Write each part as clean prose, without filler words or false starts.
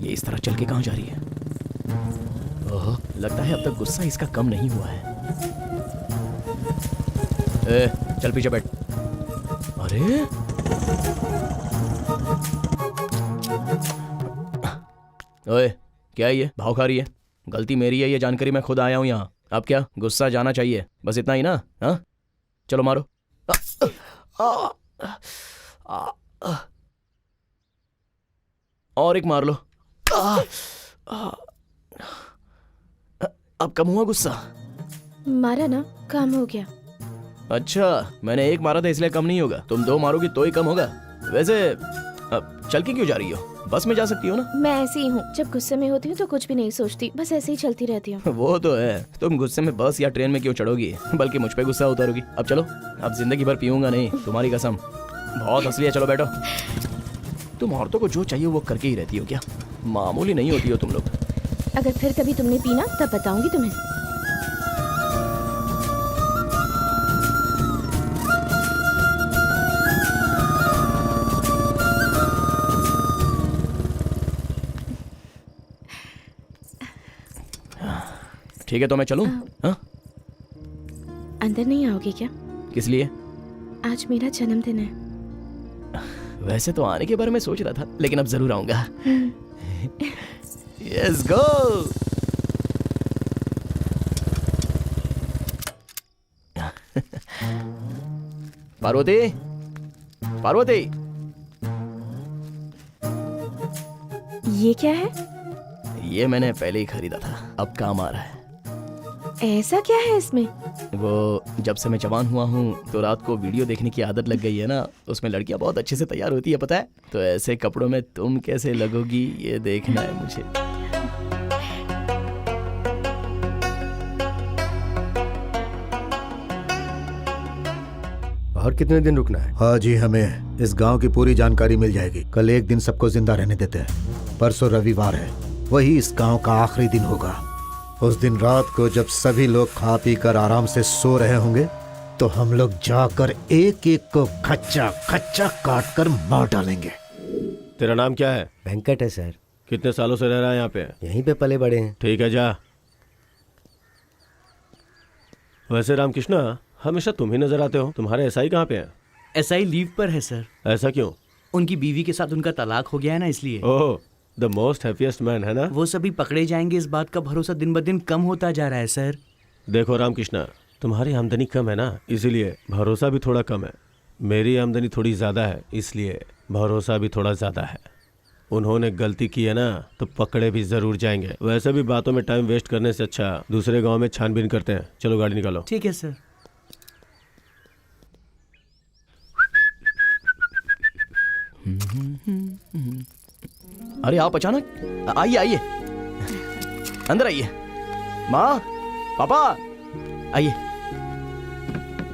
ये इस तरह चल के कहाँ जा रही है? ओह, लगता है अब तक गुस्सा इसका कम नहीं हुआ है। ए, चल पीछे बैठ। अरे ओए, क्या है ये? भाव खा रही है? गलती मेरी है, ये जानकारी मैं खुद आया हूँ यहाँ। अब क्या गुस्सा जाना चाहिए, बस इतना ही ना? हाँ चलो मारो। और एक मार लो। अब कम हुआ गुस्सा? मारा ना, काम हो गया। अच्छा, मैंने एक मारा था इसलिए कम नहीं होगा। तुम 2 मारोगी तो ही कम होगा। वैसे अब चल के क्यों जा रही हो? बस में जा सकती हो ना? मैं ऐसी ही हूँ, जब गुस्से में होती हूँ तो कुछ भी नहीं सोचती, बस ऐसे ही चलती रहती हूँ। वो तो है, तुम गुस्से में बस या ट्रेन में क्यों चढ़ोगी, बल्कि मुझ पे गुस्सा उतारोगी। अब चलो, अब जिंदगी भर पीऊंगा नहीं, तुम्हारी कसम। बहुत असली है, चलो बैठो। तुम औरतों को जो चाहिए वो करके ही रहती हो क्या? मामूली नहीं होती हो तुम लोग। अगर फिर कभी तुमने पीना तब बताऊंगी तुम्हें। ठीक है तो मैं चलूं? हाँ? अंदर नहीं आओगे क्या? किस लिए? आज मेरा जन्मदिन है। वैसे तो आने के बारे में सोच रहा था, लेकिन अब जरूर आऊंगा। Yes go. पार्वती, पार्वती, ये क्या है? ये मैंने पहले ही खरीदा था, अब काम आ रहा है। ऐसा क्या है इसमें? वो जब से मैं जवान हुआ हूँ तो रात को वीडियो देखने की आदत लग गई है ना, उसमें लड़कियां बहुत अच्छे से तैयार होती है, पता है? तो ऐसे कपड़ों में तुम कैसे लगोगी ये देखना है मुझे। और कितने दिन रुकना है? हाँ जी, हमें इस गांव की पूरी जानकारी मिल जाएगी। कल एक दिन सबको जिंदा रहने देते हैं। परसों रविवार है, वही इस गांव का आखिरी दिन होगा। उस दिन रात को जब सभी लोग खा पी कर आराम से सो रहे होंगे तो हम लोग जाकर एक एक को खच्चा खच्चा काट कर मार डालेंगे। तेरा नाम क्या है? वेंकट है सर। कितने सालों से रह रहा है यहाँ पे? यहीं पे पले बड़े हैं। ठीक है, जा। वैसे रामकृष्णा, हमेशा तुम ही नजर आते हो। तुम्हारे एसआई कहाँ पे हैं? एसआई लीव पर है सर। ऐसा क्यों? उनकी बीवी के साथ उनका तलाक हो गया है ना, इसलिए। ओह, द मोस्ट हैप्पीएस्ट मैन, है ना? वो सभी पकड़े जाएंगे, इस बात का भरोसा दिन ब दिन कम होता जा रहा है सर। देखो रामकृष्णा, तुम्हारी आमदनी कम है ना, इसीलिए भरोसा भी थोड़ा कम है। मेरी आमदनी थोड़ी ज्यादा है, इसलिए भरोसा भी थोड़ा ज्यादा है। उन्होंने गलती की है ना तो पकड़े भी जरूर जाएंगे। वैसे भी बातों में टाइम वेस्ट करने से अच्छा दूसरे गांव में छानबीन करते हैं। चलो गाड़ी निकालो। ठीक है सर। अरे आप अचानक? आइए आइए, अंदर आइए। माँ, पापा, आइए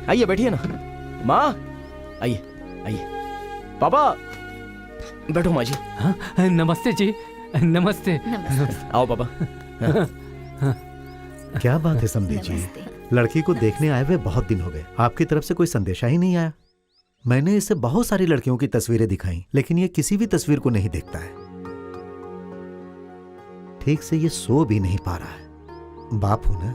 आइए, बैठिए ना। माँ, आइए आइए। पापा, बैठो माँ जी। हाँ, नमस्ते जी, नमस्ते। आओ पापा। क्या बात है समधी जी, लड़की को देखने आए हुए बहुत दिन हो गए, आपकी तरफ से कोई संदेशा ही नहीं आया। मैंने इसे बहुत सारी लड़कियों की तस्वीरें दिखाई, लेकिन ये किसी भी तस्वीर को नहीं देखता है। ठीक से ये सो भी नहीं पा रहा है। बाप हूं ना,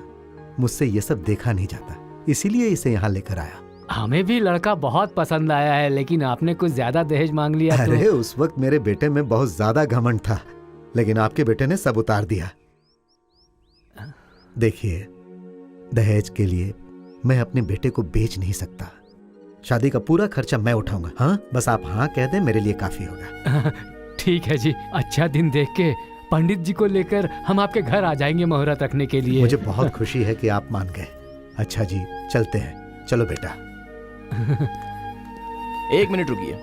मुझसे ये सब देखा नहीं जाता, इसीलिए इसे यहाँ लेकर आया। हमें भी लड़का बहुत पसंद आया है, लेकिन आपने कुछ ज्यादा दहेज मांग लिया। अरे तो उस वक्त मेरे बेटे में बहुत ज्यादा घमंड था, लेकिन आपके बेटे ने सब उतार दिया। देखिए, दहेज के लिए मैं अपने बेटे को बेच नहीं सकता। शादी का पूरा खर्चा मैं उठाऊंगा। हाँ, बस आप हाँ कह दें, मेरे लिए काफी होगा। ठीक है जी, अच्छा दिन देख के पंडित जी को लेकर हम आपके घर आ जाएंगे मुहूर्त रखने के लिए। मुझे बहुत खुशी है कि आप मान गए। अच्छा जी, चलते हैं। चलो बेटा। 1 मिनट रुकिए,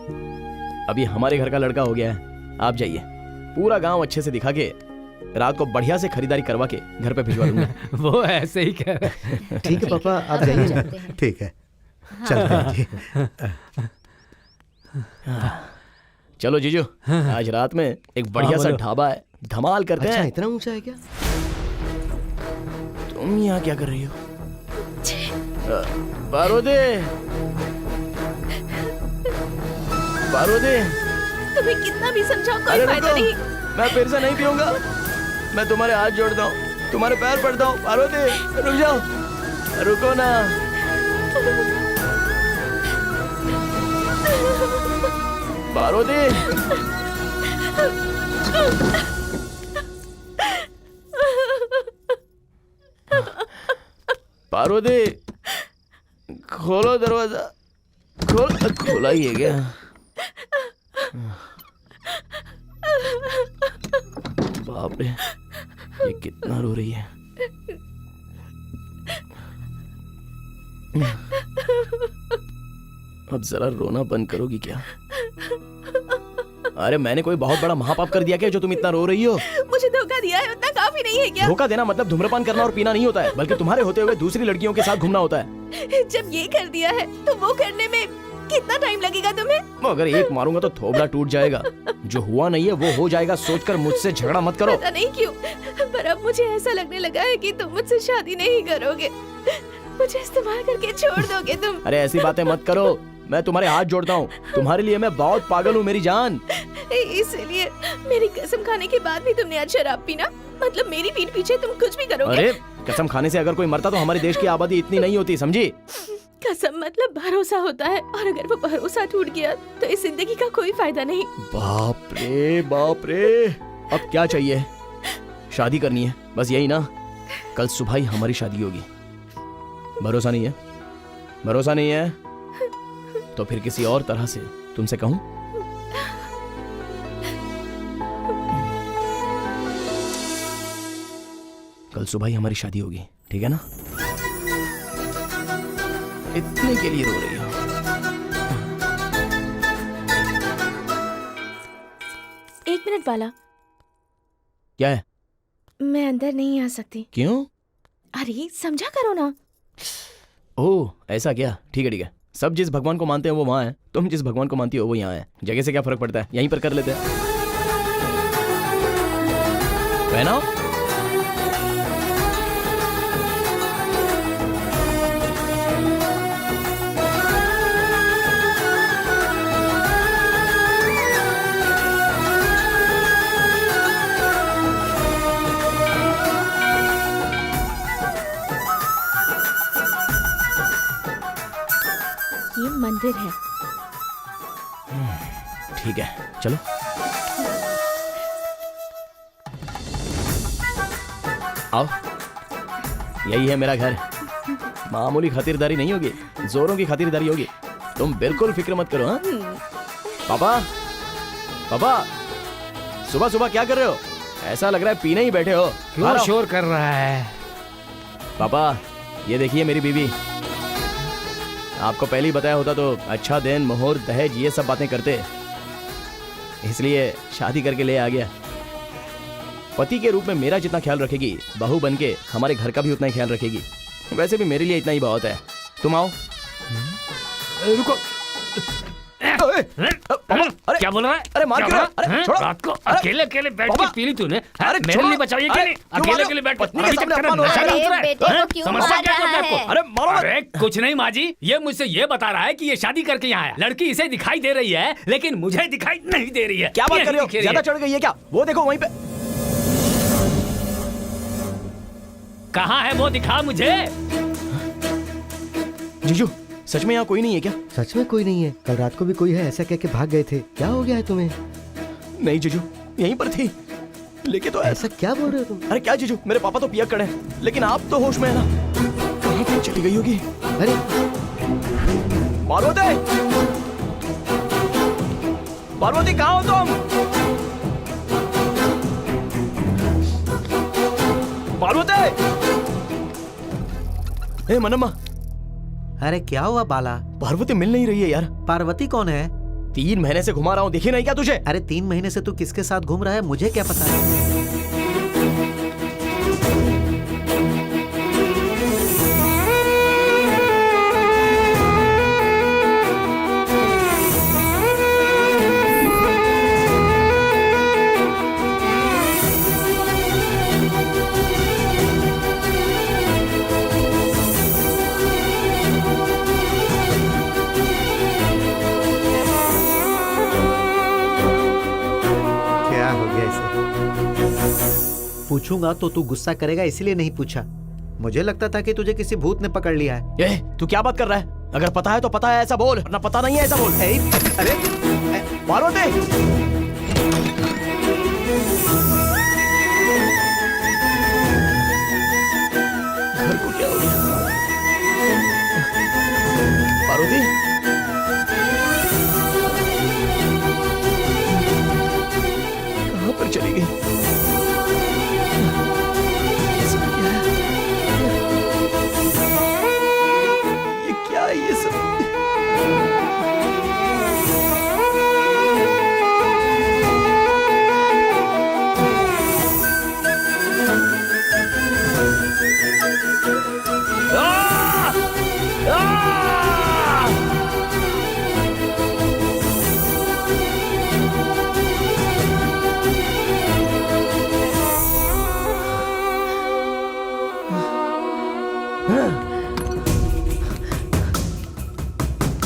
अभी हमारे घर का लड़का हो गया है, आप जाइए। पूरा गांव अच्छे से दिखा के रात को बढ़िया से खरीदारी करवा के घर पे भिजवा दूंगा। वो ऐसे ही कह रहे। ठीक है पापा, आप जाइए। ठीक है, चलते हैं जी। चलो जीजू, आज रात में एक बढ़िया सा ढाबा है, धमाल करते अच्छा, हैं। इतना ऊंचा है क्या? तुम यहाँ क्या कर रही हो? पार्वती, पार्वती, तुम्हें कितना भी समझाओ कोई अरे फायदा रुको। नहीं। मैं फिर से नहीं पीऊंगा। मैं तुम्हारे हाथ जोड़ता हूँ, तुम्हारे पैर पड़ता हूँ। पार्वती रुक जाओ, रुको ना। पार्वती पार्वती खोलो दरवाजा, खोला ही है क्या? बाप रे, ये कितना रो रही है। अब जरा रोना बंद करोगी क्या? अरे मैंने कोई बहुत बड़ा महापाप कर दिया क्या जो तुम इतना रो रही हो? मुझे धोखा दिया है उतना काफी नहीं है क्या? धोखा देना मतलब धूम्रपान करना और पीना नहीं होता है, बल्कि तुम्हारे होते हुए दूसरी लड़कियों के साथ घूमना होता है। जब ये कर दिया है तो वो करने में कितना टाइम लगेगा तुम्हें? अगर एक मारूंगा तो थोबड़ा टूट जाएगा। जो हुआ नहीं है वो हो जाएगा सोचकर मुझसे झगड़ा मत करो। पता नहीं क्यों, पर अब मुझे ऐसा लगने लगा है कि तुम मुझसे शादी नहीं करोगे, मुझे इस्तेमाल करके छोड़ दोगे तुम। अरे ऐसी बातें मत करो, मैं तुम्हारे हाथ जोड़ता हूँ। तुम्हारे लिए मैं बहुत पागल हूँ मेरी जान। इसलिए मेरी कसम खाने के बाद भी तुमने आज शराब पीना? मतलब मेरी पीठ पीछे तुम कुछ भी करोगे? अरे कसम खाने से अगर कोई मरता तो हमारे देश की आबादी इतनी नहीं होती, समझी? कसम मतलब भरोसा होता है, और अगर वो भरोसा टूट गया तो इस जिंदगी का कोई फायदा नहीं। बाप रे बाप रे, अब क्या चाहिए? शादी करनी है बस, यही ना? कल सुबह ही हमारी शादी होगी। भरोसा नहीं है? भरोसा नहीं है तो फिर किसी और तरह से तुमसे कहूं? कल सुबह ही हमारी शादी होगी, ठीक है ना? इतने के लिए रो रही हो? एक मिनट बाला, क्या है? मैं अंदर नहीं आ सकती। क्यों? अरे समझा करो ना। ओह ऐसा क्या? ठीक है ठीक है, सब जिस भगवान को मानते हैं वो वहां है, तुम जिस भगवान को मानती हो वो यहाँ है। जगह से क्या फर्क पड़ता है, यहीं पर कर लेते हैं। पहनाओ। ये मंदिर है। ठीक है चलो। आओ, यही है मेरा घर। मामूली खातिरदारी नहीं होगी, जोरों की खातिरदारी होगी। तुम बिल्कुल फिक्र मत करो। हाँ पापा, पापा सुबह सुबह क्या कर रहे हो? ऐसा लग रहा है पीने ही बैठे हो। क्यों शोर कर रहा है? पापा ये देखिए मेरी बीवी। आपको पहले ही बताया होता तो अच्छा दिन, मोहर, दहेज ये सब बातें करते, इसलिए शादी करके ले आ गया। पति के रूप में मेरा जितना ख्याल रखेगी, बहू बनके हमारे घर का भी उतना ही ख्याल रखेगी। वैसे भी मेरे लिए इतना ही बहुत है। तुम आओ। रुको। अरे क्या बोल रहा है? अरे मार क्यों रहा है? अरे छोड़ो। रात को अरे, अकेले अकेले बैठ के पापा। पी ली तूने? अरे मेरे छोड़ो। लिए बचाइए अरे, नहीं? क्यों अकेले मारो? अकेले बैठ पत्नी के अभी तक सामने तेरा अपमान हो रहा नशा है। नहीं उतरा है? बेटे को हैं? क्यों समस्या मार क्या है रहा आपको? है? अरे मारो मत। अरे कुछ नहीं माँ जी, ये मुझसे ये बता रहा है कि ये शादी करके यहाँ आया। लड़की इसे दिखाई दे रही है लेकिन मुझे दिखाई नहीं दे रही है। क्या बात यही कर रहे हो? दिख रही ज्यादा है। चढ़ गई है क्या? वो देखो वहीं पे। कहाँ है वो, दिखा मुझे। जीजू सच में यहाँ कोई नहीं है क्या? सच में कोई नहीं है? कल रात को भी कोई है ऐसा कह के भाग गए थे। क्या हो गया है तुम्हें? नहीं जीजू, यहीं पर थी। लेकिन तो ऐसा क्या बोल रहे हो तुम? अरे क्या जीजू, मेरे पापा तो पियक्कड़ हैं, लेकिन आप तो होश में है ना। कहाँ पे चली गई होगी? अरे पार्वती, पार्वती कहाँ हो तुम? पार्वती! ए मनम्मा, अरे क्या हुआ बाला? पार्वती मिल नहीं रही है यार। पार्वती कौन है? 3 महीने से घुमा रहा हूँ, दिखी नहीं क्या तुझे? अरे 3 महीने से तू किसके साथ घूम रहा है मुझे क्या पता है? क्या हो गया इसे? पूछूंगा तो तू गुस्सा करेगा, इसलिए नहीं पूछा। मुझे लगता था कि तुझे किसी भूत ने पकड़ लिया है। तू क्या बात कर रहा है? अगर पता है तो पता है ऐसा बोल, वरना पता नहीं है ऐसा बोल। अरे पार्वती! घर को क्या हो गया? पार्वती! कहाँ पर चली गई? ये क्या है ये सब?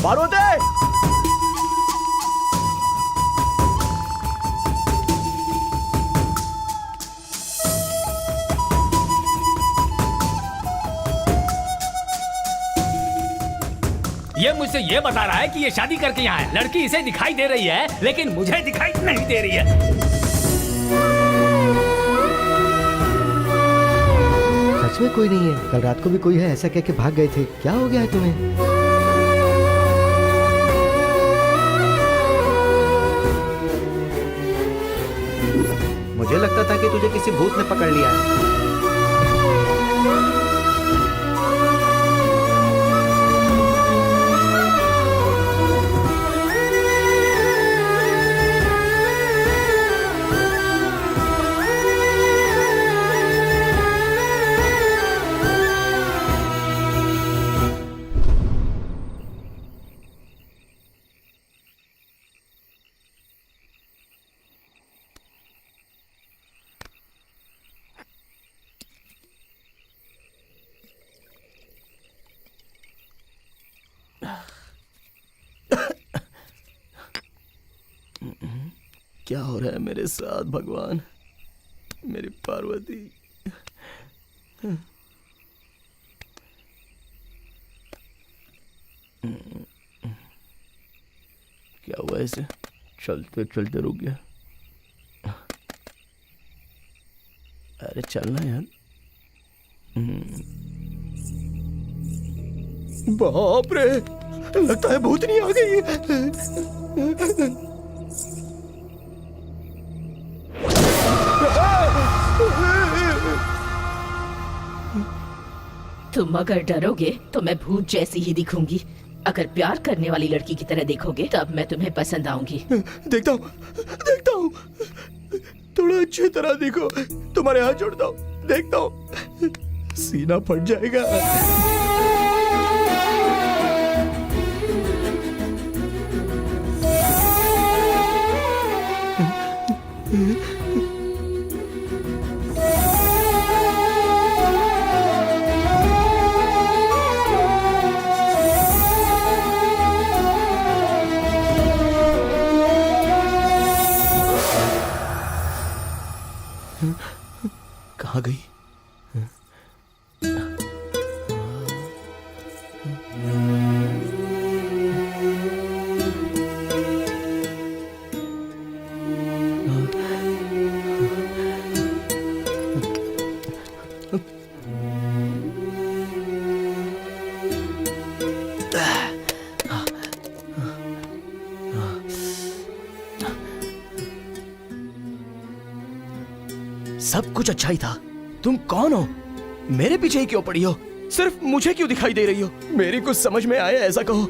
पार्वती! ये मुझसे ये बता रहा है कि ये शादी करके यहाँ है। लड़की इसे दिखाई दे रही है लेकिन मुझे दिखाई नहीं दे रही है। सच में कोई नहीं है? कल रात को भी कोई है ऐसा कह के भाग गए थे। क्या हो गया है तुम्हें? मुझे लगता था कि तुझे किसी भूत ने पकड़ लिया है। क्या हो रहा है मेरे साथ भगवान? मेरी पार्वती। क्या हुआ इसे? चलते चलते रुक गया। अरे चलना यार। बाप रे, लगता है भूतनी आ गई। तुम अगर डरोगे तो मैं भूत जैसी ही दिखूंगी। अगर प्यार करने वाली लड़की की तरह देखोगे तब मैं तुम्हें पसंद आऊंगी। देखता हूँ। थोड़ा अच्छी तरह देखो। तुम्हारे हाथ जोड़ता हूँ, देखता हूँ। सीना फट जाएगा। कहाँ गई? सब कुछ अच्छा ही था। तुम कौन हो? मेरे पीछे ही क्यों पड़ी हो? सिर्फ मुझे क्यों दिखाई दे रही हो? मेरी कुछ समझ में आए ऐसा कहो।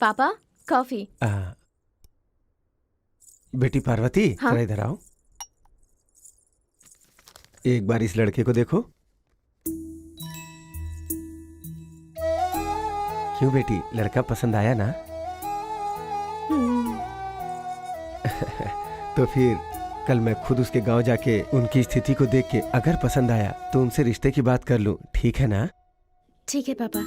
पापा, कॉफी। बेटी पार्वती, हाँ? जरा इधर आओ। एक बार इस लड़के को देखो। क्यों बेटी, लड़का पसंद आया ना? तो फिर कल मैं खुद उसके गांव जाके उनकी स्थिति को देख के अगर पसंद आया तो उनसे रिश्ते की बात कर लूं, ठीक है ना? ठीक है पापा।